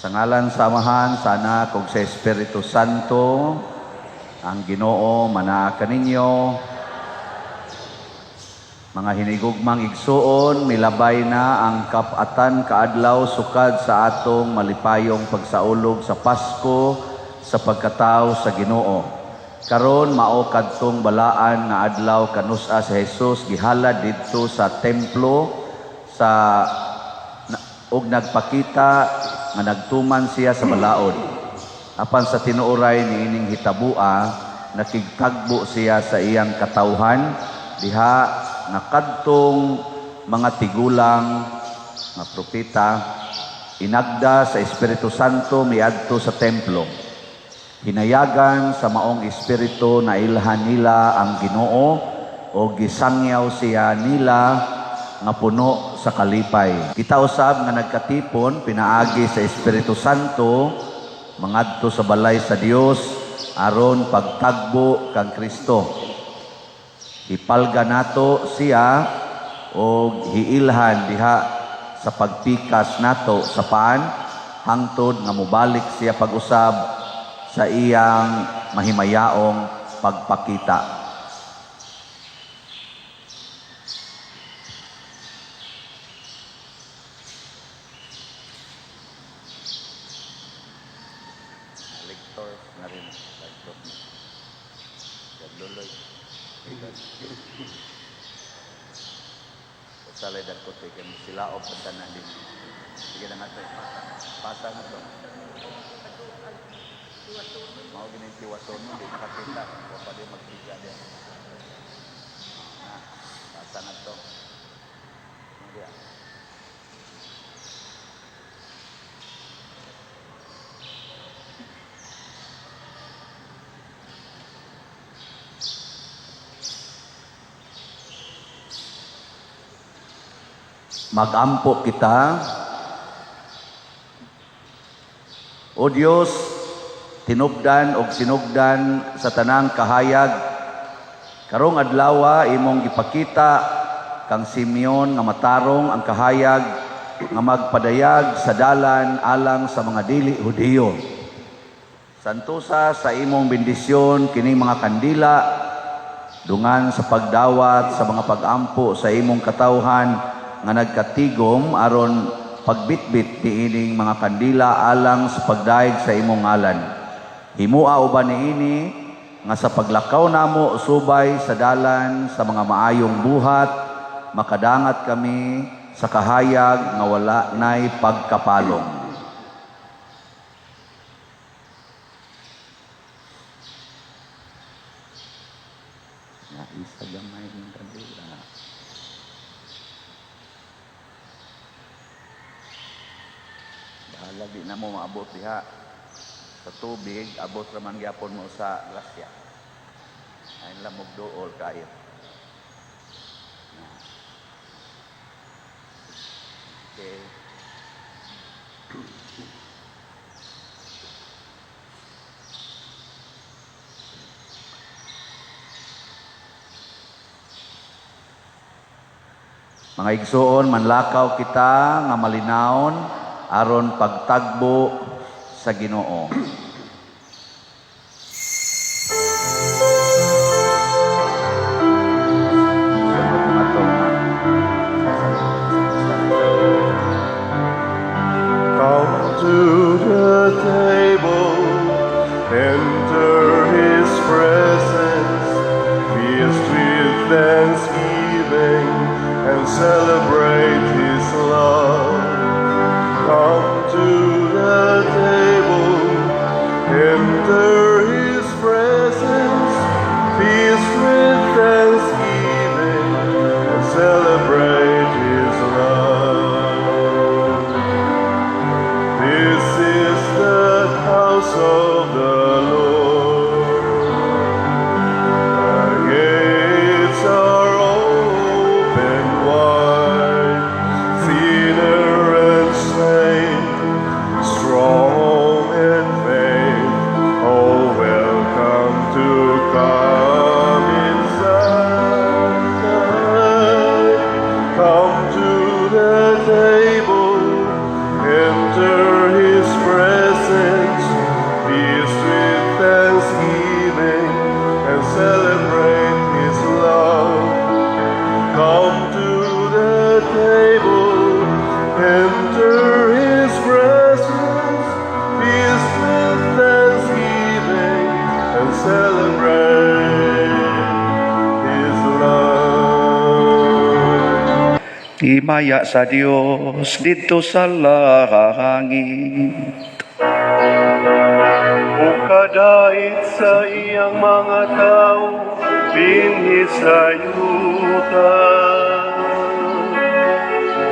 Sa ngalan sa Amahan, sa Anak, ug sa Espiritu Santo, ang Ginoo manaa kaninyo. Mga hinigugmang igsuon, milabay na ang kapatan kaadlaw sukad sa atong malipayong pagsaulog sa Pasko sa pagkatao sa Ginoo. Karon mao kadtong balaan nga adlaw kanusa sa Hesus gihalad didto sa templo ug nagpakita nga nagtuman siya sa balaod. Apan sa tinuoray niining hitabua, nakigtagbo siya sa iyang katawhan diha nga kadtong mga tigulang nga propeta inagda sa Espiritu Santo miadto sa templo. Hinayagan sa maong espiritu na ilhan nila ang Ginoo o gisangyaw siya nila nga puno sa kalipay. Kita usab nga nagkatipon pinaagi sa Espiritu Santo mangadto sa balay sa Dios aron pagtagbo kang Kristo. Ipalga nato siya o hiilhan diha sa pagpikas nato sa paan hangtod nga mubalik siya pag-usab sa iyang mahimayaong pagpakita. Salay dat ko tiken sila o pagtanan din. Sige na natin. Pasa na to. Mau gini tiwason mo di nakakita. O pa di magbiga dia. Nah, pasa na to. Dia. Magampo kita. O Dios, tinubdan o sinugdan sa tanang kahayag. Karong adlaw imong gipakita kang Simeon nga matarong ang kahayag nga magpadayag sa dalan alang sa mga dili Hudiyo. Santusa sa imong bendisyon kining mga kandila dungan sa pagdawat sa mga pagampo sa imong katawhan nga nagkatigom aron pagbitbit niining mga kandila alang sa pagdaig sa imong ngalan. Himua uban niini nga sa paglakaw namo subay sa dalan sa mga maayong buhat, makadangat kami sa kahayag nga wala nay pagkapalong. Ya, isa gamay ng kandila. Lagi na mo maabot diha sa tubig, abot raman gyapon mo sa grasya. Ay lamog dool kayo. Okay. Mga igsoon, manlakaw kita nga malinawon aron pagtagbo sa Ginoo. Come to the table, enter His presence, feast with thanksgiving, and celebrate His love. Come to the table, enter His presence, feast with thanksgiving, and celebrate His love. This is the house of the Lord. The gates are open wide, sinner and saint himaya sa Dios dito sa langit. O kadait sa iyang mga tao, binhi sa yuta.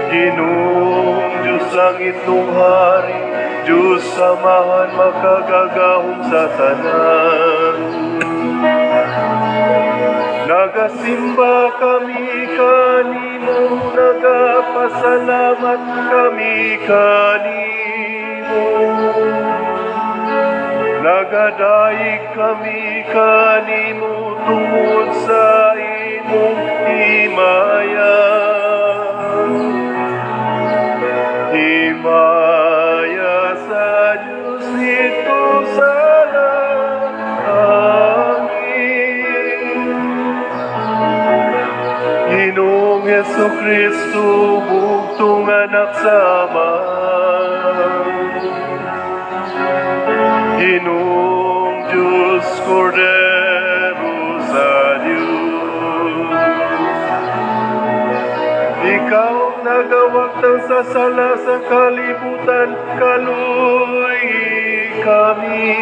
Ginoong Diyos ang itong hari, Diyos samahan makagagahom sa tanan. Nagasimba kami kanimo, nagapasalamat kami kanimo. Nagadaig kami kanimo tungod sa imong himaya. Himaya sa Diyos ito sa langit. Ginoong Jesucristo, bugtong anak sa Ama. Ginoong Diyos, Kordero sa Diyos. Ikaw nagawag ng sasala sa kalibutan, kaluy kami.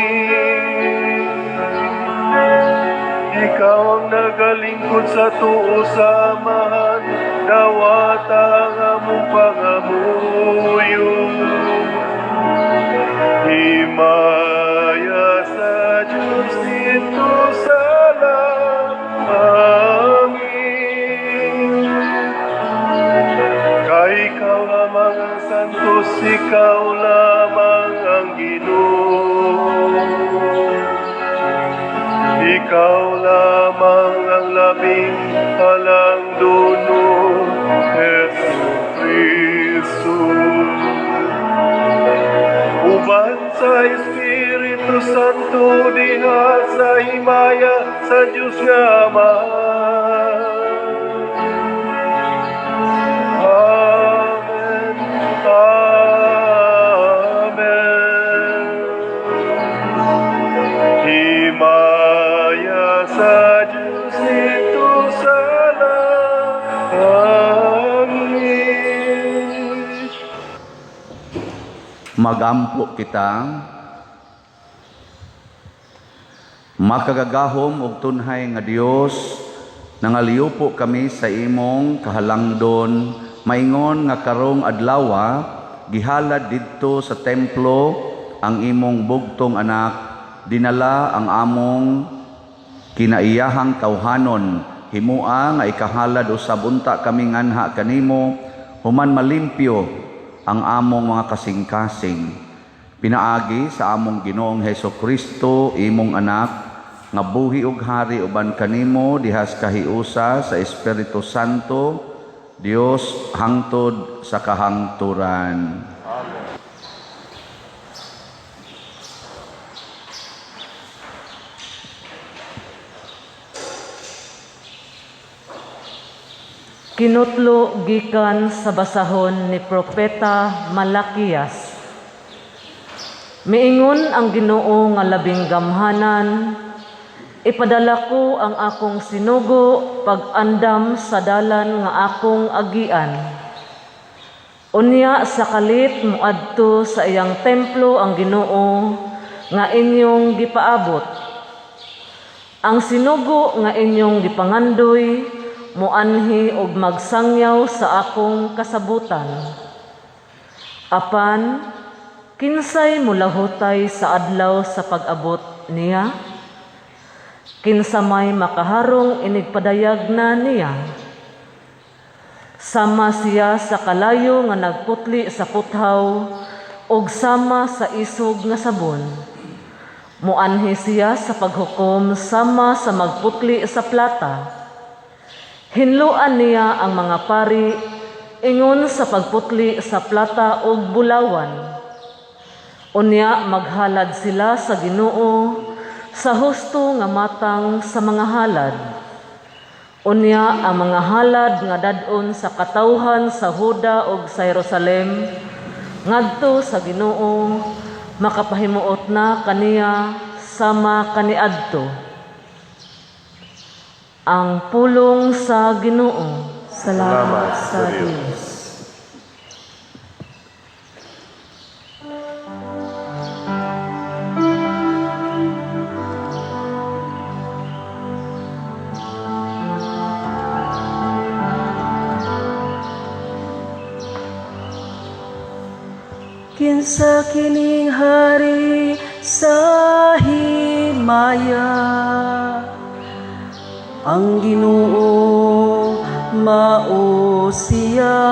Ikaw ang nagalingkod sa tuo sa Amahan, nawata ang among pangamuyo. Himaya sa Diyos dito sa langit. Kay ikaw lamang ang santos, ikaw lamang ang Ginoo. Ikaw lamang ang labing halangdono, Jesucristo. Uban sa Espiritu Santo, diha sa himaya sa Diyos nga Ama. Amen. Amen. Himaya sa Diyos ito sa langit. Magampo kita, makagagahom og tunhay nga Dios, nangaliw po kami sa imong kahalangdon, maingon nga karong adlawa, gihalad didto sa templo ang imong bugtong anak, dinala ang among kinaiyahang tawhanon, himua nga ikahalad usab unta kami nganha kanimo, human malimpyo ang among mga kasing-kasing. Pinaagi sa among Ginoong Hesukristo, imong anak, nga buhi ug hari uban kanimo dihas kahiusa sa Espiritu Santo, Dios hangtod sa kahangturan. Kinutlo gikan sa basahon ni Propeta Malakias. Miingon ang Ginoo nga labing gamhanan, ipadala ko ang akong sinugo pag-andam sa dalan nga akong agian. Unya sa kalit muadto sa iyang templo ang Ginoo nga inyong gipaabot. Ang sinugo nga inyong gipangandoy muanhi og magsangyaw sa akong kasabutan. Apan, kinsay mulahutay sa adlaw sa pag-abot niya? Kinsa may makaharong inigpadayag na niya? Sama siya sa kalayo nga nagputli sa puthaw ug sama sa isog nga sabon. Muanhi siya sa paghukom sama sa magputli sa plata. Hinluan niya ang mga pari ingon sa pagputli sa plata ug bulawan. Unya maghalad sila sa Ginoo sa husto nga matang sa mga halad. Unya ang mga halad nga dadon sa katawhan sa Huda ug sa Jerusalem ngadto sa Ginoo makapahimuot na kaniya sama kaniadto. Ang pulong sa Ginoo. Salamat sa Diyos. Kinsa kining hari sa himaya, ang Ginoo mao siya.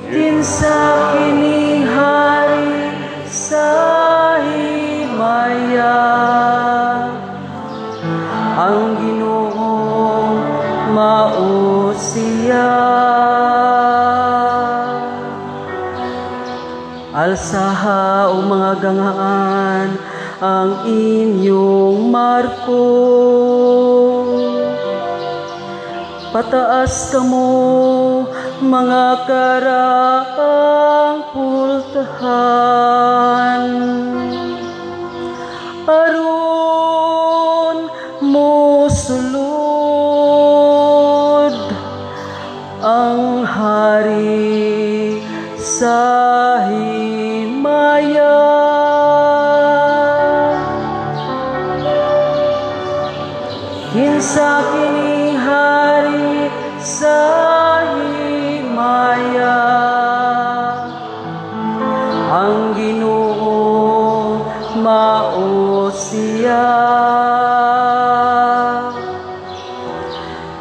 Kinsa kining hari sa himaya, ang Ginoo mao siya. Alsaha o mga gangaan ang inyong marko, pataas kamo mga karaang pultahan, aron mo sulod ang hari sa himaya. Kinsa kining hari sa himaya, ang Ginoo mao siya.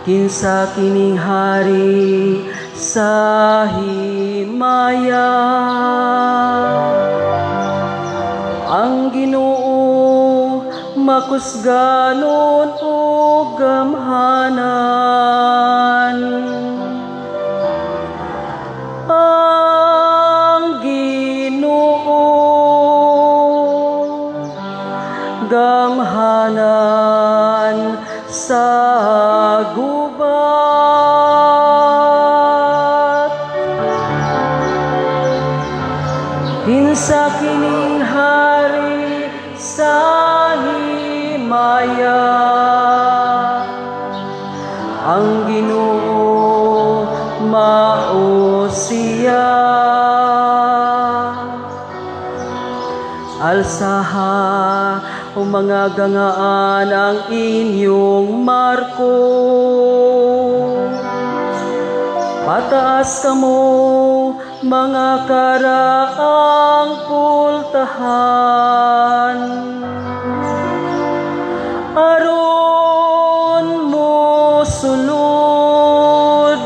Kinsa kining hari sa himaya, ang Ginoo makusganon o gamhanan, ang Ginoo gamhanan sa gubat. Kinsa kining hari sa himaya, ang Ginoo mao siya. Alsaha o mga gangaan ang inyong marko, pataas kamo mga karaang pultahan, aron mo sulod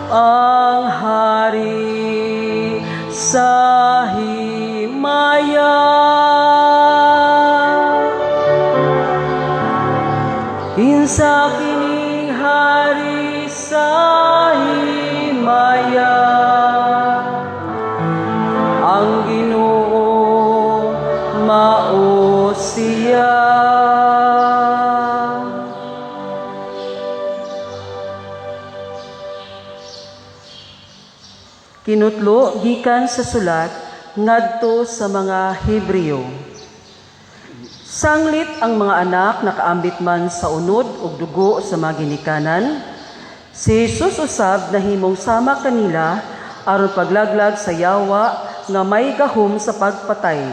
ang hari sa himaya. Kinsa kining hari sa himaya, ang Ginoo mao siya. Kinutlo gikan sa sulat ngadto sa mga Hebreo. Sanglit ang mga anak nakaambit man sa unod ug dugo sa mga ginikanan, si Jesus usab nahimong sama kanila aron paglaglag sa yawa nga may gahom sa pagpatay.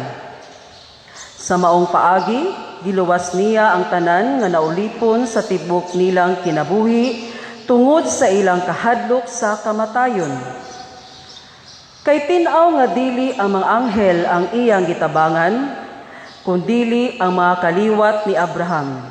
Sa maong paagi, giluwas niya ang tanan nga naulipon sa tibok nilang kinabuhi tungod sa ilang kahadlok sa kamatayon. Kay tin-aw nga dili ang mga anghel ang iyang gitabangan, kundili ang mga kaliwat ni Abraham.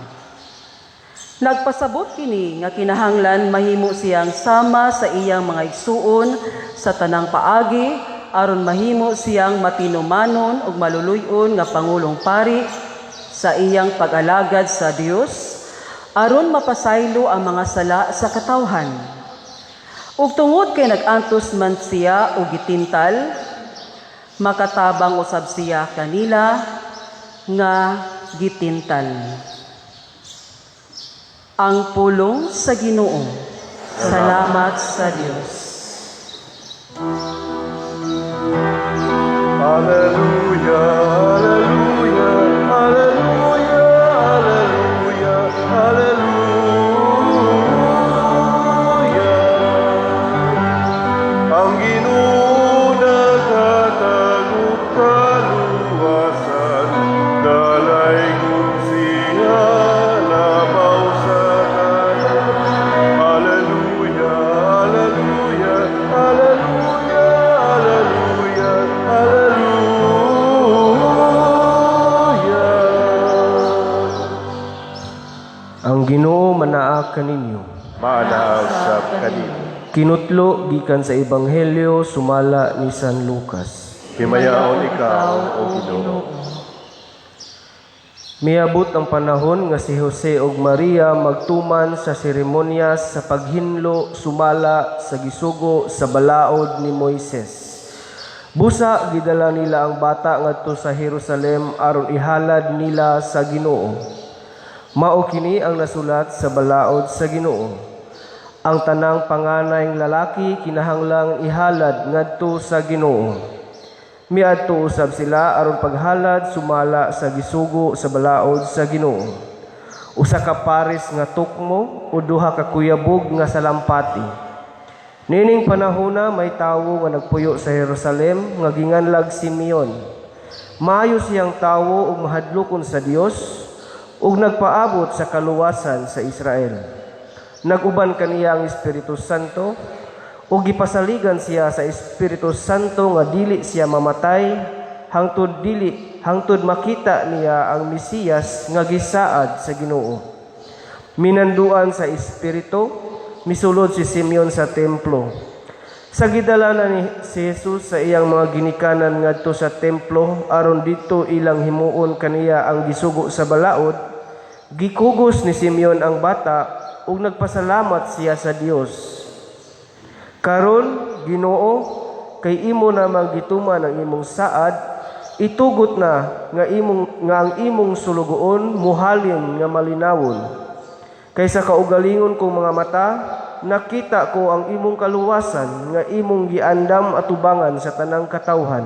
Nagpasabot kini nga kinahanglan mahimo siyang sama sa iyang mga igsuon sa tanang paagi aron mahimo siyang matinumanon ug maluluy-on nga pangulong pari sa iyang pag-alagad sa Dios aron mapasaylo ang mga sala sa katawhan. Ug tungod kay nag-antos man siya og gitintal, makatabang usab siya kanila nga gitintal. Ang pulong sa Ginoo. Salamat sa Dios. Hallelujah, hallelujah, hallelujah, hallelujah, hallelujah. Ang Ginoo naghatagop kaluwasan, dalay kong siya labaw sa kanan. Hallelujah, hallelujah. kaninyo. Maanaw sa kanino. Kinutlo gikan sa Ebanghelyo sumala ni San Lucas. Himayaon ikaw, O Ginoo. Miabot ang panahon nga si Jose ug Maria magtuman sa seremonyas sa paghinlo sumala sa gisugo sa balaod ni Moises. Busa gidala nila ang bata ngadto sa Jerusalem aron ihalad nila sa Ginoo. Mao kini ang nasulat sa balaod sa Ginoo. Ang tanang panganayng lalaki kinahanglang ihalad ngadto sa Ginoo. Miadto usab sila aron paghalad sumala sa gisugo sa balaod sa Ginoo. Usa ka pares nga tukmo o duha ka kuyabog nga salampati. Nining panahona may tawo nga nagpuyo sa Jerusalem nga ginganlag Simeon. Maayo siyang tawo ug mahadlokon sa Dios ug nagpaabot sa kaluwasan sa Israel. Naguban kaniya ang Espiritu Santo ug gipasaligan siya sa Espiritu Santo nga dili siya mamatay hangtod makita niya ang Mesiyas nga gisaad sa Ginoo. Minanduan sa Espiritu misulod si Simeon sa templo. Sa gidala ni si Jesus sa iyang mga ginikanan ngadto sa templo aron dito ilang himuon kaniya ang gisugo sa balaod, gikugos ni Simeon ang bata ug nagpasalamat siya sa Dios. Karon, Ginoo, kay imo na magituman ang imong saad, itugot na nga ang imong sulugoon muhalin nga malinawon. Kaysa kaugalingon kong mga mata, nakita ko ang imong kaluwasan nga imong giandam atubangan sa tanang katawhan.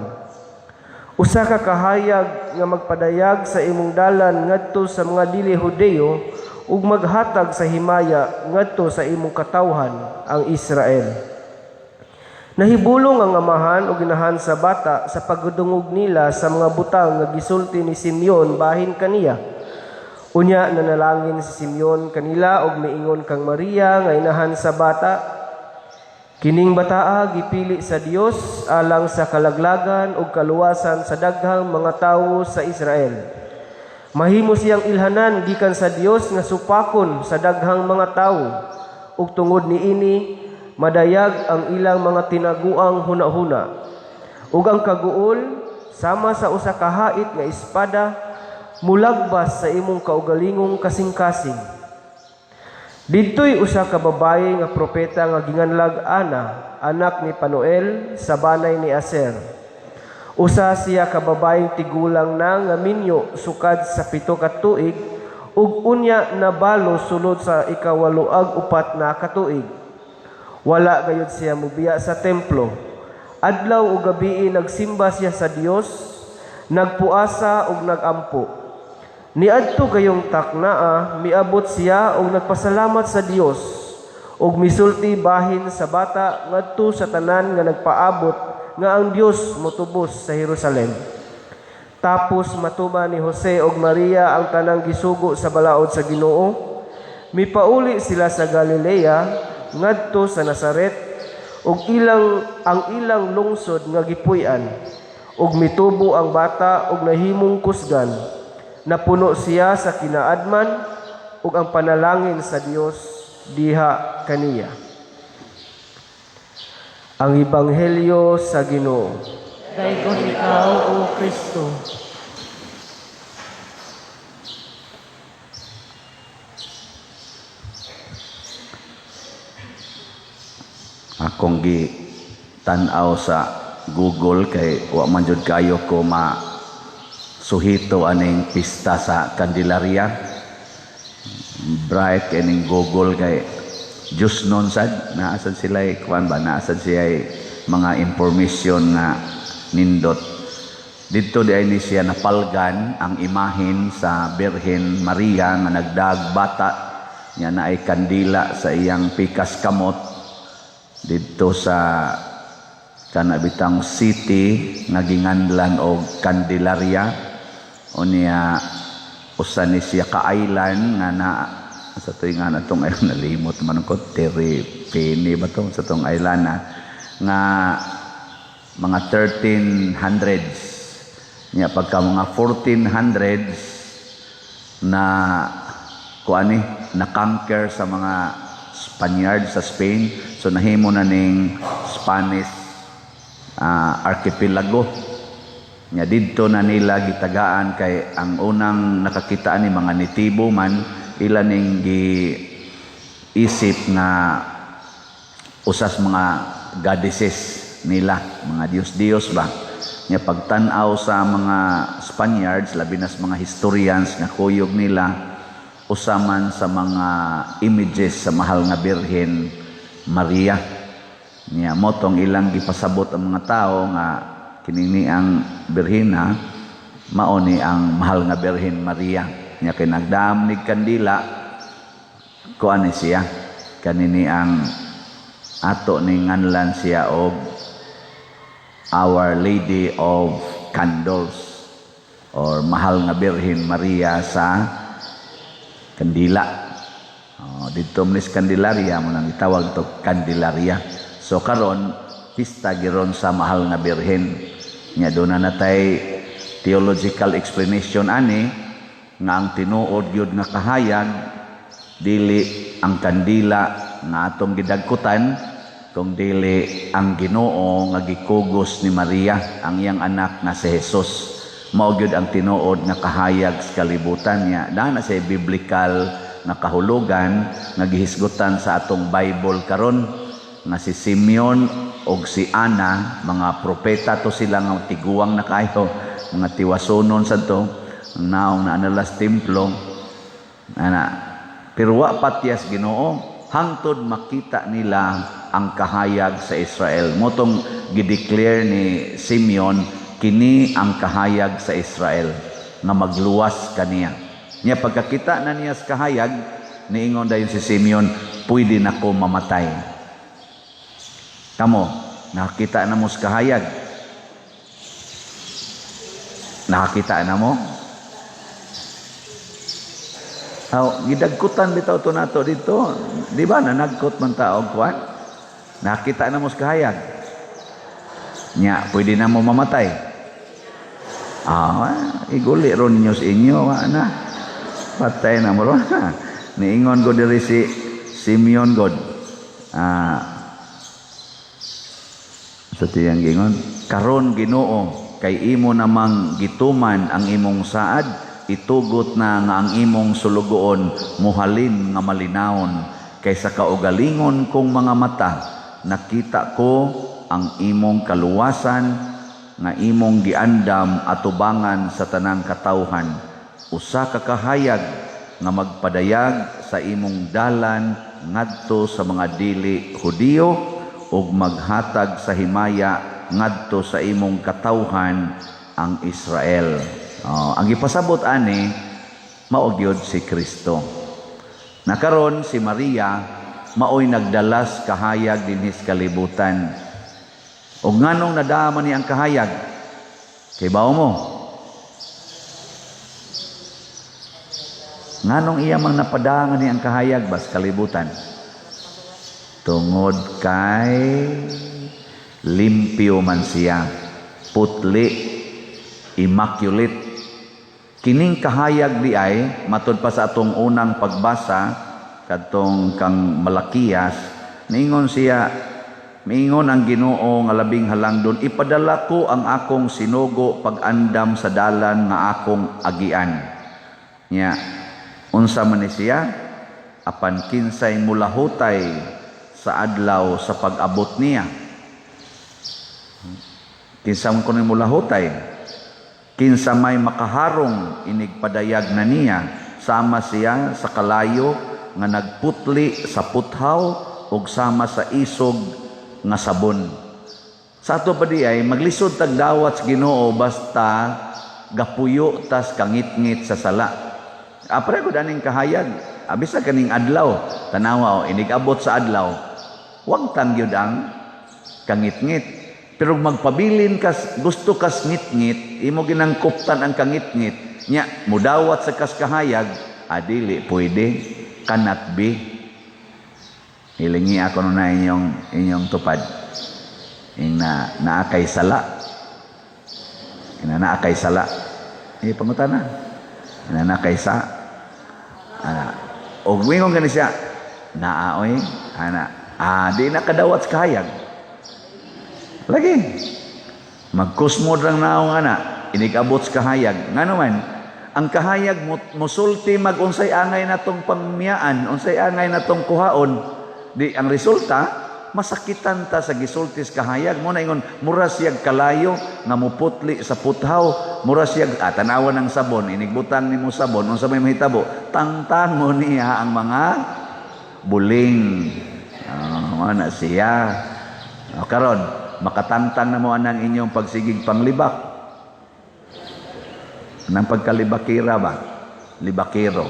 Usa ka kahayag nga magpadayag sa imong dalan ngadto sa mga dili Hudeo ug maghatag sa himaya ngadto sa imong katawhan ang Israel. Nahibulong ang amahan ug inahan sa bata sa pagdungog nila sa mga butang nga gisulti ni Simeon bahin kaniya. Unya nanalangin si Simeon kanila ug miingon kang Maria nga inahan sa bata. Kining bataa gipili sa Dios alang sa kalaglagan ug kaluwasan sa daghang mga tawo sa Israel. Mahimo siyang ilhanan gikan sa Dios nga supakon sa daghang mga tawo ug tungod niini madayag ang ilang mga tinaguang hunahuna. Ug ang kaguol sama sa usa ka hait nga espada mulagbas sa imong kaugalingong kasing-kasing. Didto'y usa ka babaye nga propeta nga ginganlag Ana, anak ni Panuel sa banay ni Aser. Usa siya ka babaeng tigulang na nga minyo sukad sa 7 ka tuig ug unya nabalo sulod sa 8 na katuig. Wala gayud siya mubiya sa templo. Adlaw ug gabii nagsimba siya sa Dios, nagpuasa ug nagampo. Niadto gayong taknaa, miabot siya ug nagpasalamat sa Dios ug misulti bahin sa bata ngadto sa tanan nga nagpaabot nga ang Dios motubos sa Jerusalem. Tapos matuman ni Jose ug Maria ang tanang gisugo sa balaod sa Ginoo. Mipauli sila sa Galilea ngadto sa Nazaret ug ang ilang lungsod nga gipuy-an ug mitubo ang bata ug nahimong kusgan. Napuno siya sa kinaadman ug ang panalangin sa Dios diha kaniya. Ang Ebanghelyo sa Ginoo. Daygon ikaw, O Kristo. Akong tan-aw sa Google kay wa man jud kayo ko suhito aning pista sa Candelaria. Bright kaning Google kay Diyos nun sad naasan sila kuan ba naasan siya mga information nga nindot dito di ay ni siya napalgan ang imahen sa Birhen Maria nga nagdag bata niya na ay kandila sa iyang pikas kamot dito sa kanabitang city nga ginganlan og Candelaria. Unya usa ni siya ka island nga na sa tuig nga natong ay nalimot man ko Teripini ba to sa tong island nga mga 1300s nya pagka mga 1400s na kuani na-conquer sa mga Spaniard sa Spain. So nahimo na ning Spanish archipelago. Nya didto na nila gitagaan kay ang unang nakakitaan ni mga nitibo man ila ning isip nga usas mga goddesses nila, mga Diyos ba. Nya pagtan-aw sa mga Spaniards, labi na sa mga historians nga kuyog nila usaman sa mga images sa mahal nga Birhen Maria. Nya motong ilang gipasabot ang mga tao nga kinini ang Birhena mao ni ang mahal nga Birhen Maria. Nya kay nagdamnig kandila kuan siya kanini ang ato ni nganlan siya og Our Lady of Candles or mahal nga Birhen Maria sa Kandila. Dito mnis Candelaria mo nang itawag to Candelaria. So karon pista giron sa mahal nga Birhen. Nya do na natay theological explanation ani nga ang tinuod gyud nga kahayag dili ang kandila nga atong gidagkutan kung dili ang Ginoo nga gikugos ni Maria ang iyang anak nga si Jesus. Mao gyud ang tinuod nga kahayag sa kalibutan niya. Na sa biblical na kahulugan nga gihisgutan sa atong Bible karon nga si Simeon og si Ana, mga propeta to sila nga tiguang na kayo, mga tiwasonon sa to, ang naong na analas templo. Pero wa patyas Ginoo, hangtod makita nila ang kahayag sa Israel. Motong gideclare ni Simeon, kini ang kahayag sa Israel, nga magluwas kaniya. Niya pagkakita na niya sa kahayag, niingon dayon si Simeon, pwede na ko mamatay. Kamo, nakakita na mo sa kahayag. Nakakita na mo? Gidagkutan bitaw to nato dito. Di ba nanagkot man tao kuan? Nakakita na mo sa kahayag. Nya, pwede na mo mamatay. Iguli ron ninyo sa inyo. Patay na mo ron. Niingon ko diri si Simeon God. Sa tiyang gingon, karon Ginoo, kay imo namang gituman ang imong saad, itugot na nga ang imong sulugoon, muhalin nga malinawon, kaysa kaugalingon kong mga mata, nakita ko ang imong kaluwasan, nga imong giandam atubangan sa tanang katawhan, usa ka kahayag nga magpadayag sa imong dalan ngadto sa mga dili Hudiyo, ug maghatag sa himaya ngadto sa imong katawhan ang Israel. Ang ipasabot ani mao gyud si Kristo. Nakaron si Maria maoy nagdalas kahayag dinhi sa kalibutan. Ug nganong nadama ni ang kahayag? Kay bao mo? Nganong iya mang napadangan ni ang kahayag bas kalibutan? Tungod kay limpyo man siya, putli, immaculate. Kining kahayag di ay matud pa sa atong unang pagbasa kadtong kang Malakiyas, niingon siya, miingon ang Ginoo nga labing halangdon, ipadala ko ang akong sinugo pag-andam sa dalan nga akong agian. Nya, unsa man ni siya? Apan kinsay mulahutay sa adlaw sa pag-abot niya. Kinsa man kuno mulahutay, kinsa may makaharong inigpadayag na niya, sama siya sa kalayo nga nagputli sa puthaw ug sama sa isog nga sabon. Sa ato pa di ay maglisod tag dawat sa Ginoo basta gapuyo tas kangit-ngit sa sala. Apre ko daning kahayag, abisa kaning adlaw, tanawa inigabot sa adlaw. Huwag tangyod ang kangit-ngit. Pero magpabilin kas, gusto kas ngit-ngit, imo ginangkuptan ang kangit-ngit, nya, mudawat sa kaskahayag, adili, pwede, cannot be. Hilingi ako na inyong tupad. Naakay sala. Naakay sala. Pangutan na. Naakay sa. Og wingon gani siya, naaoy, ana, di nakadawat sa kahayag. Lagi. Magkusmod lang naong ana, inikabot sa kahayag. Nga naman, ang kahayag musulti mag-unsay angay natong pangmiyaan, unsay angay natong kuhaon. Di ang resulta, masakitan ta sa gisulti sa kahayag. Muna ingon, mura siyag kalayo nga muputli sa puthaw. Mura siyag, tanawan ng sabon, inigbutan ni mo sabon, unsa may mahitabo, tangtang mo niya ang mga buling. Ano siya. Karon, makatangtang na mo anang inyong pagsigig panglibak. Anang pagkalibakira ba? Libakiro.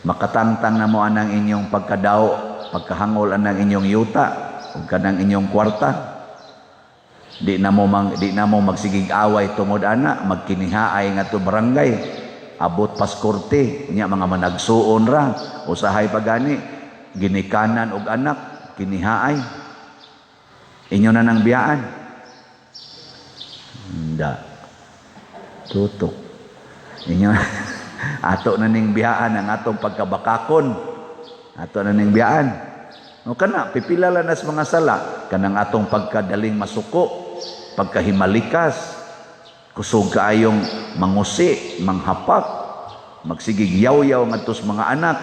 Makatangtang na mo anang inyong pagkadao, pagkahangol anang inyong yuta, o kanang inyong kwarta. Di na mo magsigig away tungod ana, magkinihaay nga to barangay. Abot paskorte, niya mga managsuon ra, usahay pagani, ginikanan og anak, kinihaay. Inyo na nang biyaan. Handa. Tutok. Inyo ato na ning biyaan ang atong pagkabakakon. Ato na ning biyaan. No kana pipilala nas mga sala kanang atong pagkadaling masuko, pagkahimalikas, kusog kaayong mangusi, manghapak, magsigig yaw-yaw ngadto sa mga anak.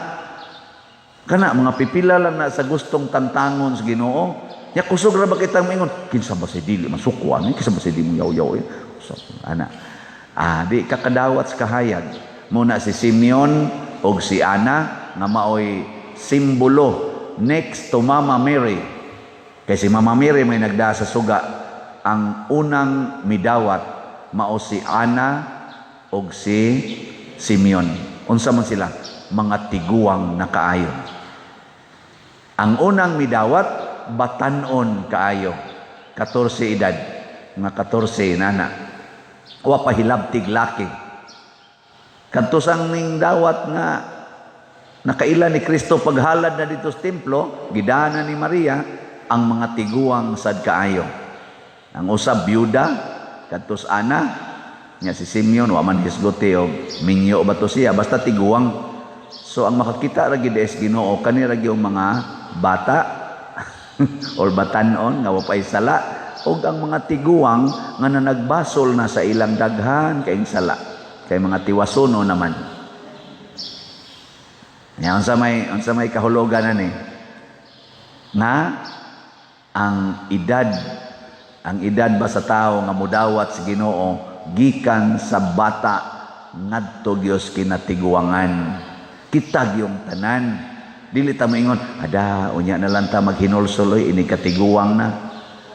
Kana mga pipilala na sa gustong tantangon sa Ginoo. Ya kusog ra ba kitang mingon, kinsa ba si dili masuko ani, kinsa ba si dili mo yaw-yaw eh. So, ana. Di kakadawat sa kahayag. Muna si Simeon o si Ana nga maoy simbolo next to Mama Mary. Kasi Mama Mary may nagdaa sa suga. Ang unang midawat mao si Ana o si Simeon. Unsa man sila? Mga tiguang na kaayo. Ang unang midawat, batanon kaayo. 14 edad. Mga 14 nana. Wa pahilabtig laki. Kantusang ning dawat nga nakaila ni Kristo paghalad na dito sa templo, gidana ni Maria ang mga tiguang sad kaayo. Ang usab byuda, kantus Ana, nya si Simeon wa man hisgote og minyo ba to siya, basta tiguang. So ang makakita ra gid is Ginoo kani ra gyud mga bata or batanon nga wa pay sala og ang mga tiguang nga nagbasol na sa ilang daghan kay sala kay mga tiwasono naman. Yan sa may kahulugan ani na ang edad ba sa tao nga mudawat sa Ginoo gikan sa bata ngadto Dios kinatiguangan. Kita yung tanan. Dili ta moingon, ada unya na lang ta maghinulsuloy ini katiguang na.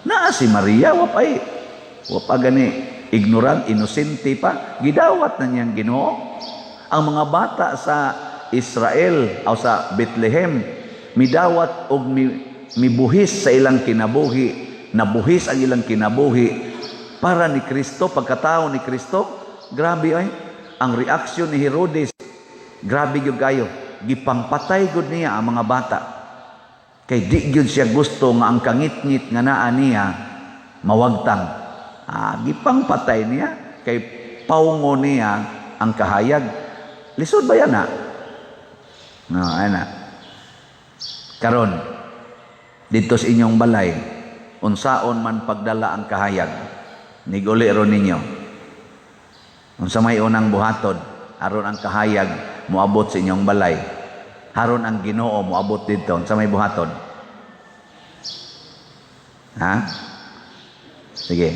Naa si Maria wa pa gani ignorant, inosente pa, gidawat na niyang Ginoo. Ang mga bata sa Israel o sa Bethlehem midawat og mibuhis sa ilang kinabuhi, nabuhis ang ilang kinabuhi para ni Kristo, pagkatao ni Kristo. Grabe ay ang reaksyon ni Herodes. Grabe gyud kayo, gipangpatay gud niya ang mga bata. Kay di gyud siya gusto nga ang kangit-ngit nga naa niya mawagtang. Gipangpatay niya kay paungo niya ang kahayag. Lisod ba yan na? No, ana. Karon dito sa inyong balay, unsaon man pagdala ang kahayag, niguli ron ninyo. Unsa may unang buhaton, aron ang kahayag moabot sa inyong balay. Haron ang Ginoo moabot dito sa may buhaton. Ha? Sige,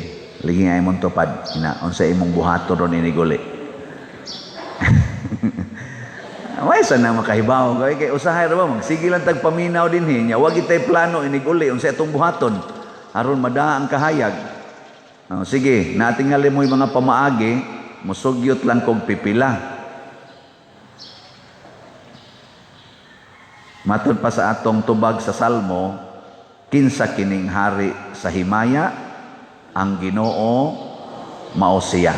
ligi nga imong tupad. Unsa imong buhaton ron iniguli. Way sana makahibaw kay usahay ra ba magsige lang tag paminaw dinhi nya wag itay plano iniguli unsa atong buhaton aron madaa ang kahayag. Sige, natingali mo yung mga pamaagi, musugyot lang kog pipila. Matod pa sa atong tubag sa Salmo, kinsa kining hari sa himaya, ang Ginoo mao siya.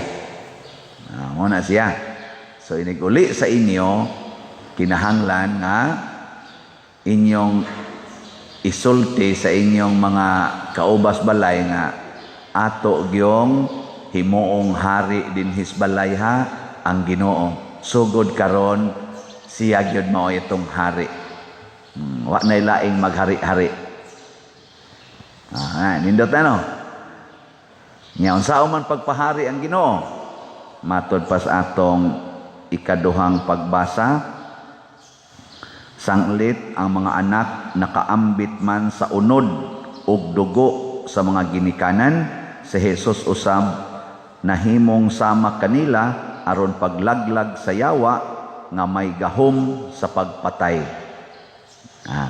Muna siya. So iniguli sa inyo, kinahanglan nga inyong isulti sa inyong mga kaubas balay nga ato gyong himuong hari din his balay ha ang Ginoo. Sugod karon siya gyud mao itong hari. Wa na laing maghari-hari. Nindot na no. Nya unsa man pagpahari ang Ginoo? Matod pa sa atong ikaduhang pagbasa, sanglit ang mga anak nakaambit man sa unod ug dugo sa mga ginikanan, si Jesus usab nahimong sama kanila aron paglaglag sa yawa nga may gahom sa pagpatay.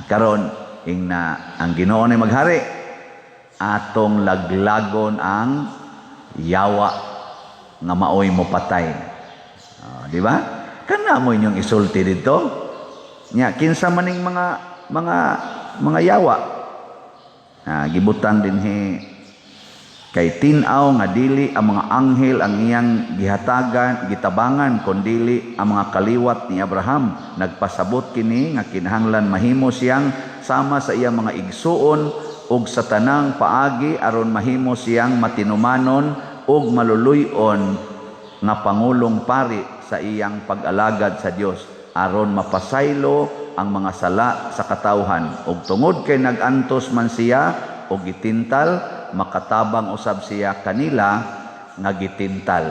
Karon ingna ang Ginoo ni maghari, atong laglagon ang yawa nga maoy mo patay. Di ba? Kana mo inyong isulti dito. Nya kinsa maning mga yawa. Gibutang dinhi kay tin-aw nga dili ang mga anghel ang iyang gitabangan kundili ang mga kaliwat ni Abraham. Nagpasabot kini nga kinahanglan mahimo siyang sama sa iyang mga igsuon ug sa tanang paagi aron mahimo siyang matinumanon ug maluluy-on nga pangulong pari sa iyang pag-alagad sa Dios aron mapasaylo ang mga sala sa katawhan ug tungod kay nagantos man siya og gitintal makatabang usab siya kanila nga gitintal.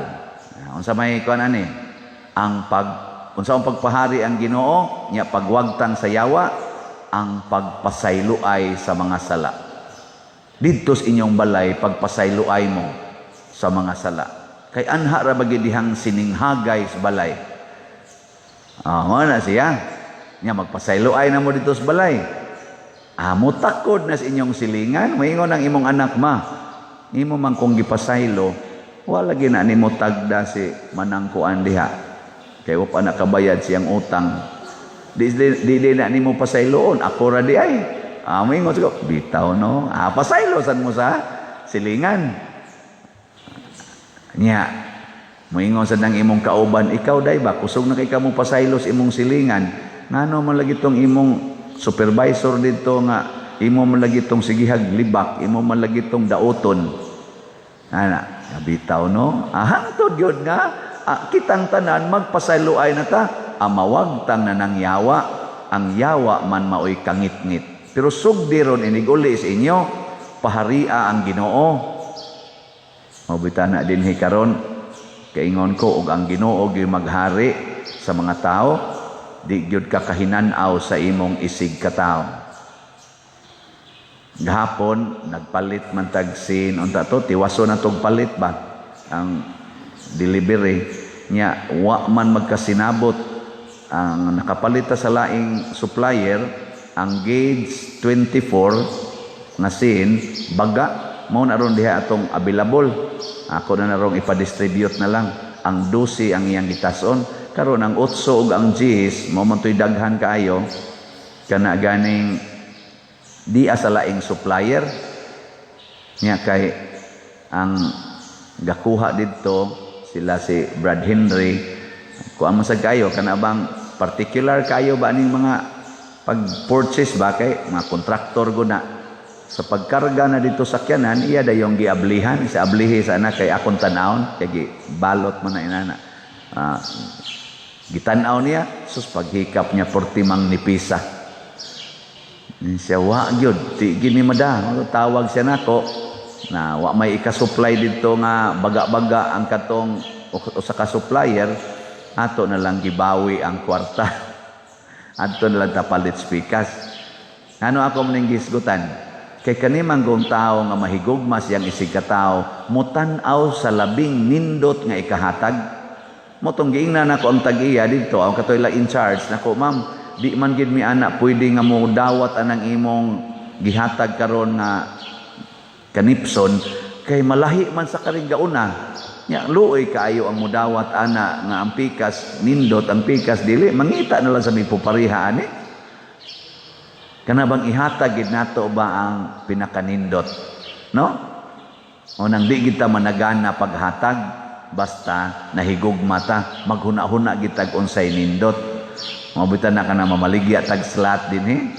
Unsa may kuan ani? Unsa ang pagpahari ang Ginoo nya pagwagtang sa yawa ang pagpasayloay sa mga sala. Didto sa inyong balay pagpasayloay mo sa mga sala. Kay anha ra bagi dihang sininghagay sa balay. Mo na siya. Nya magpasayloay na mo dito sa balay. Mutakod na sa inyong silingan, moingon ang imong anak ma. Imo man kung gipasaylo, wala gina nimo tagda si manangkuan diha. Kay wa pa nakabayad siyang utang. Di na nimo pasayloon, ako ra di ay. Moingon ko, bitaw no. Pasaylo san mo sa silingan. Nya moingon sa nang imong kauban, ikaw day ba kusog na kay kamo pasaylos imong silingan. Ngano man lagi tong imong supervisor dito nga imo man lagi tong sigihag libak, imo man lagi tong daoton. Bitaw no. Hangtod gyud nga kitang tanan magpasayloay na ta, mawagtang na ng yawa, ang yawa man maoy kangit-ngit. Pero sugdi ron iniguli sa inyo, paharia ang Ginoo. Mabita na dinhi karon kaingon ko og ang Ginoo gyud maghari sa mga tao, di gyud ka kahinan-aw sa imong isig ka tao. Gahapon nagpalit man tag sin unta to tiwaso na tog palit ba ang delivery nya wa man magkasinabot ang nakapalit sa laing supplier ang gauge 24 nga sin baga mao na ron diha atong available. Ako na narong ipa-distribute na lang ang 12 ang iyang gitason. Karon ang 8 ug ang 10 mo man toy daghan kaayo kana ganing di sa laing supplier nya kay ang gakuha didto sila si Brad Henry kuan man sad kayo kana bang particular kayo ba ning mga pag-purchase ba kay mga kontraktor guna sa pagkarga na dito sa sakyanan iya dayong giablihan sa ablihi sa anak kay akong tan-awon kay balot man na inana. Gitan-aw niya sus paghikap niya 40 mang nipisa. Siya wa gyud ti gini mada tawag siya nako na wa may ika-supply dito nga baga-baga ang katong usa ka supplier ato na lang gibawi ang kwarta. Ato na lang tapalit spikas. Ano ako maning gisgutan? Kay kanimang gong tao nga mahigugma siyang isig ka tao mutan-aw sa labing nindot nga ikahatag. Motong giingnan nako ang tag-iya dito ang katoy la in charge nako ma'am di man gid mi ana pwede nga mo dawat anang imong gihatag karon nga kanipson kay malahi man sa karinggauna nya luoy kaayo ang mudawat ana nga ang pikas nindot ang pikas dili mangita na lang sa may pupariha ani kana bang ihatag gid nato ba ang pinakanindot no o nang di kita managana paghatag basta nahigugma ta maghuna-huna gitag unsay nindot mabutan na kana mamaligya tag slot dinhi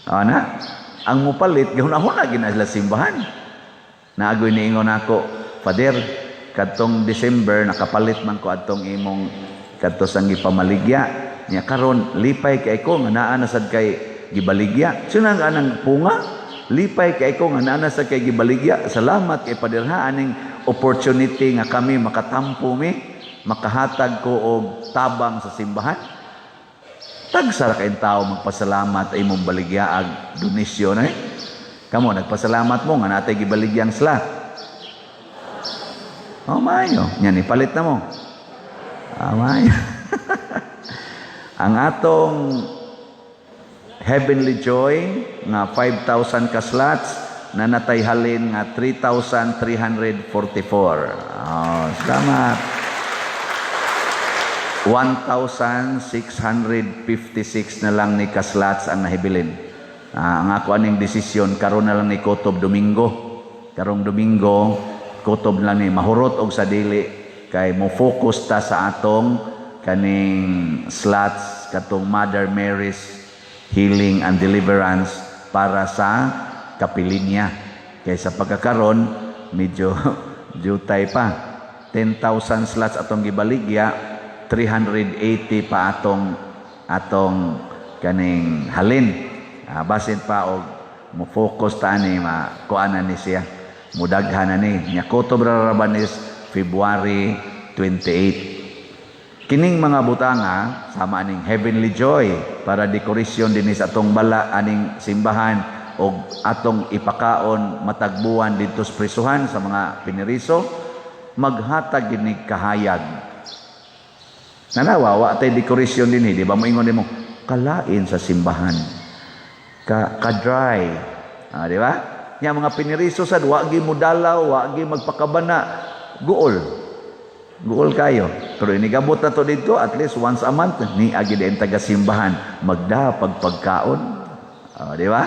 ana ang mupalit gihuna-huna gina sila simbahan naagoy niingon ako Father kadtong December nakapalit man ko adtong imong kadto sang gipamaligya Nya karon lipay kay ko nga naa na sad kay gibaligya. Sino nga anang punga? Lipay kay ko nga naa na sad kay gibaligya. Salamat kay padirha aning opportunity nga kami makatampo makahatag ko og tabang sa simbahan. Tagsara kayong tao magpasalamat ay mong baligyaag donasyon Kamo nagpasalamat mo nga natay gibaligyang slot. Oh, maayo. Yan, ipalit na mo. Maayo. Ang atong Heavenly Joy nga 5,000 ka slots na natayhalin nga 3,344. Oh, salamat. 1,656 na lang ni ka-slots ang nahibilin. Ang ako aning desisyon karon na lang ni Kutob Domingo. Karong Domingo kutob lang ni mahurot og sa dili kay mo focus ta sa atong kaning slots katong Mother Mary's Healing and Deliverance para sa kapilinya. Kay sa pagkakaron medyo jutay pa. 10,000 slots atong gibaligya, 380 pa atong kaning halin. Basin pa og mo focus ta ni kuanan ni siya. Mudaghan na ni. Nya kutob raraban is February 28. Kining mga butanga, sama aning Heavenly Joy, para dekorasyon din sa atong bala, aning simbahan, o atong ipakaon matagbuan dito sa prisuhan sa mga piniriso, maghatag ginig kahayag. Nanawawa tay dekorasyon din di ba mo ingon mo kalain sa simbahan. Ka-dry. Di ba? Nya mga piniriso sad wagi mo dalaw, wagi magpakabana, guol kayo. Pero inigabot na to dito at least once a month ni agi din taga simbahan magdapag pagkaon. Di ba?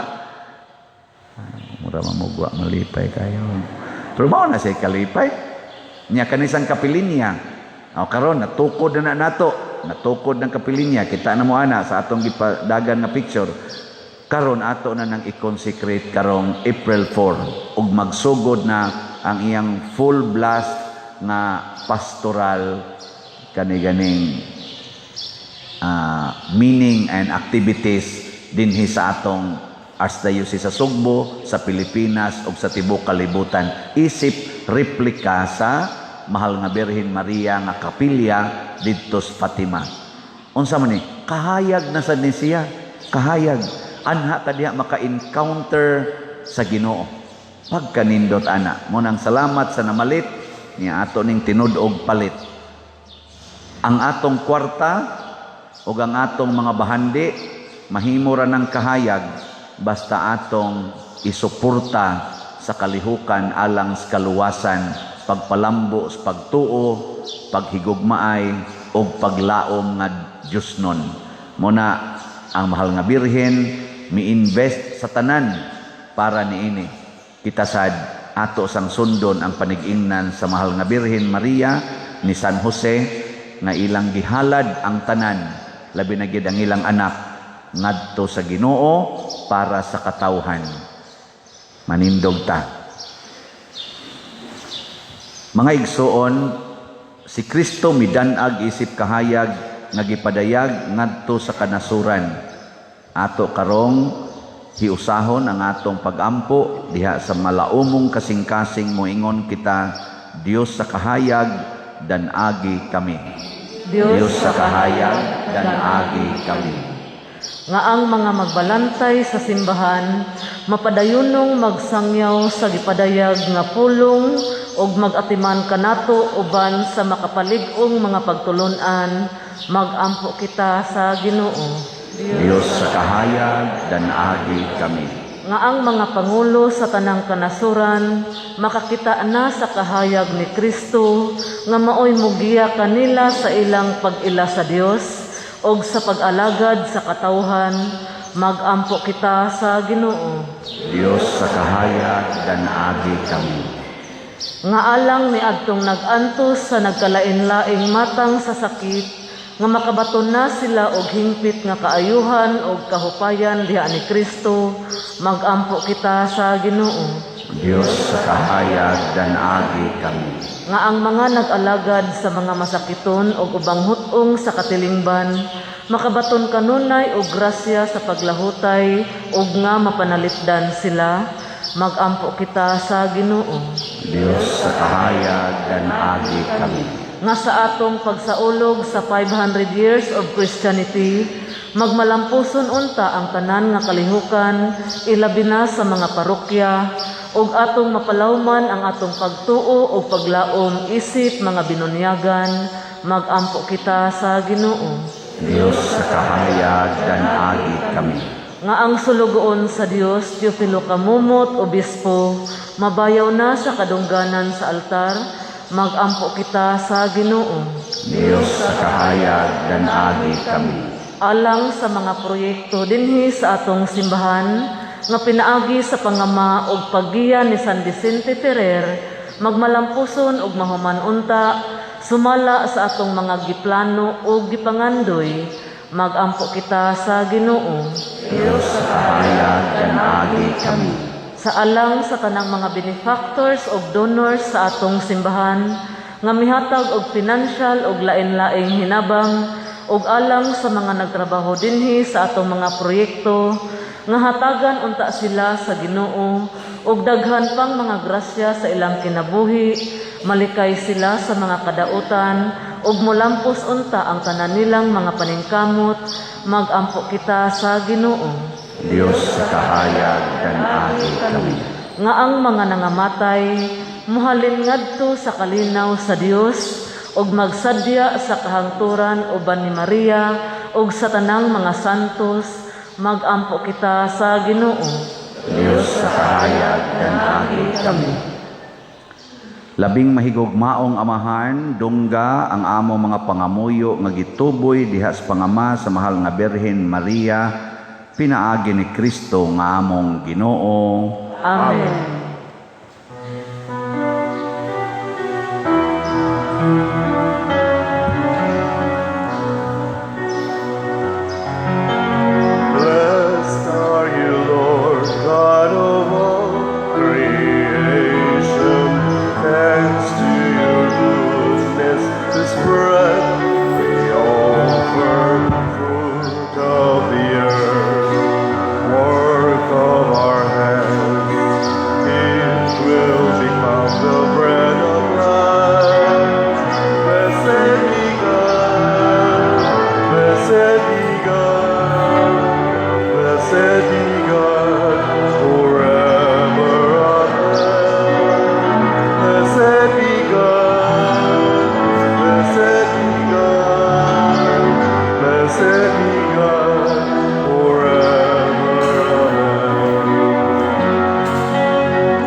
Mura mamugwa malipay kayo. Pero mao na siya kalipay. Nya kanisang kapilinya. Karon natukod na nato. Natukod ng kapilinya. Kita na mo ana sa atong gipadagan nga picture. Karon ato na nang i-consecrate karong April 4 ug magsugod na ang iyang full blast nga pastoral kani-ganing meaning and activities dinhi sa atong Archdiocese sa Sugbo, sa Pilipinas ug sa tibuok kalibutan isip replika sa Mahal nga Birhen Maria nga kapilya didto sa Fatima. Unsa man ni? Kahayag na sad ni siya. Kahayag. Anha ta diha maka-encounter sa Ginoo. Pagkanindot ana, mo nang salamat sa namalit niya ato ning tinud-og palit. Ang atong kwarta ug ang atong mga bahandi mahimo ra ng kahayag basta atong isuporta sa kalihukan alang sa kaluwasan, pagpalambo sa pagtuo, paghigugmaay ug paglaom nga Diosnon. Muna ang Mahal nga Birhen mi-invest sa tanan para niini. Kita sad ato sang sundon ang panig-ingnan sa Mahal nga Birhen Maria ni San Jose nga ilang gihalad ang tanan labi na gid ang ilang anak ngadto sa Ginoo para sa katawhan. Manindog ta. Mga igsoon, si Kristo midanag isip kahayag nga gipadayag ngadto sa kanasuran. Ato karong hiusahon ang atong pagampo diha sa malaumong kasing-kasing moingon kita, Dios sa kahayag dan agi kami. Dios sa kahayag dan agi kami. Nga ang mga magbalantay sa simbahan mapadayunong magsangyaw sa gipadayag nga pulong ug magatiman kanato uban sa makapalig-ong mga pagtulunan, magampo kita sa Ginoo. Dios sa kahayag dan agi kami. Nga ang mga pangulo sa tanang kanasuran makakita na sa kahayag ni Kristo nga maoy mugiya kanila sa ilang pag-ila sa Dios og sa pag-alagad sa katawhan, magampo kita sa Ginoo. Dios sa kahayag dan agi kami. Nga alang ni adtong nag-antos sa nagkalain-laing matang sa sakit nga makabaton na sila og hingpit nga kaayuhan og kahupayan diha ni Kristo, magampo kita sa Ginoo. Dios sa kahayag dan agi kami. Nga ang mga nag-alagad sa mga masakiton og ubang hutong sa katilingban Makabaton kanunay og grasya sa paglahutay ug nga mapanalitdan sila. Magampo kita sa Ginoo. Dios sa kahayag danagi kami. Nga sa atong pagsaulog sa 500 years of Christianity, magmalampuson unta ang tanan nga kalihukan, ilabi na sa mga parokya, ug atong mapalawman ang atong pagtuo ug paglaom isip mga binunyagan. Magampo kita sa Ginoo. Dios sa kahayag danagi kami. Nga ang sulugoon sa Dios, Teofilo Kamumot, Obispo, mabayaw na sa kadungganan sa altar. Magampo kita sa Ginoo. Dios sa kahayag danagi kami. Alang sa mga proyekto dinhi sa atong simbahan nga pinaagi sa pangama ug paggiya ni San Vicente Ferrer, magmalampuson ug mahuman unta sumala sa atong mga giplano ug gipangandoy. Magampo kita sa Ginoo. Dios sa kahayag danagi kami. Sa alang sa kanang mga benefactors ug donors sa atong simbahan nga mihatag og financial ug lain-laing hinabang ug alang sa mga nagtrabaho dinhi sa atong mga proyekto nga hatagan unta sila sa Ginoo ug daghan pang mga grasya sa ilang kinabuhi, malikay sila sa mga kadautan ug molampos unta ang tanan nilang mga paningkamot. Magampo kita sa Ginoo. Dios sa kahayag danagi kami. Nga ang mga nangamatay muhalin ngadto sa kalinaw sa Dios ug magsadya sa kahangturan uban ni Maria ug sa tanang mga santos. Magampo kita sa Ginoo. Dios sa kahayag danagi kami. Labing mahigugmaong amahan, dungga ang amo mga pangamuyo nga gituboy diha sa pangama sa mahal nga Birhen Maria, pinaagi ni Kristo nga among Ginoo. Amen. Blessed are you, Lord, God of all creation. Thanks to your goodness, this breath we offer, fruit of the earth, work of our hands. It will become the bread of life. Blessed be God, blessed be God, blessed be God forever. Amen. Blessed be God, blessed be God, blessed be God forever. Amen.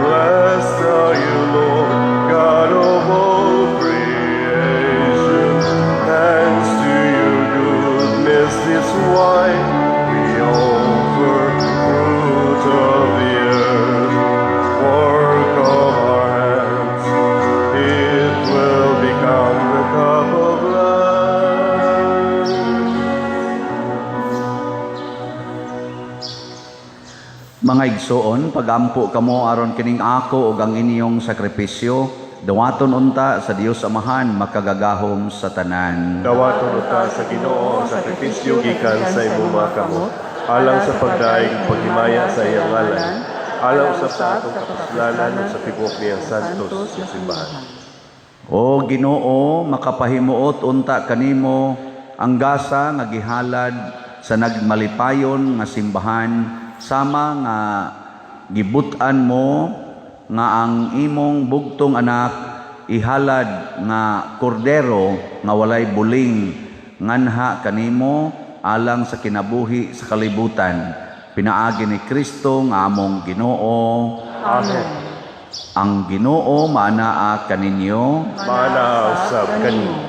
Blessed are you, Lord, God of all creation. Thanks to your goodness, this wine we offer, fruit of the earth, work of our hands. It will become the cup of life. Mga igsoon, pagampo kamo aron kining ako ug ang inyong sakripisyo, dawaton unta sa Dios Amahan makagagahom sa tanan. Dawaton uta sa Ginoo ang sakripisyo gikan sa imong mga kamot, alang sa pagdaig paghimaya sa iyang ngalan, alang sa atong kapuslanan ug sa tibok niyang santos nga simbahan. O Ginoo, makapahimuot unta kanimo ang gasa nga gihalad sa nagmalipayon nga simbahan, sama nga gibutan mo nga ang imong bugtong anak ihalad nga kordero nga walay buling nganha kanimo alang sa kinabuhi sa kalibutan. Pinaagi ni Kristo nga among Ginoo. Amen. Ang Ginoo maanaa kaninyo. Mana usab kanimo.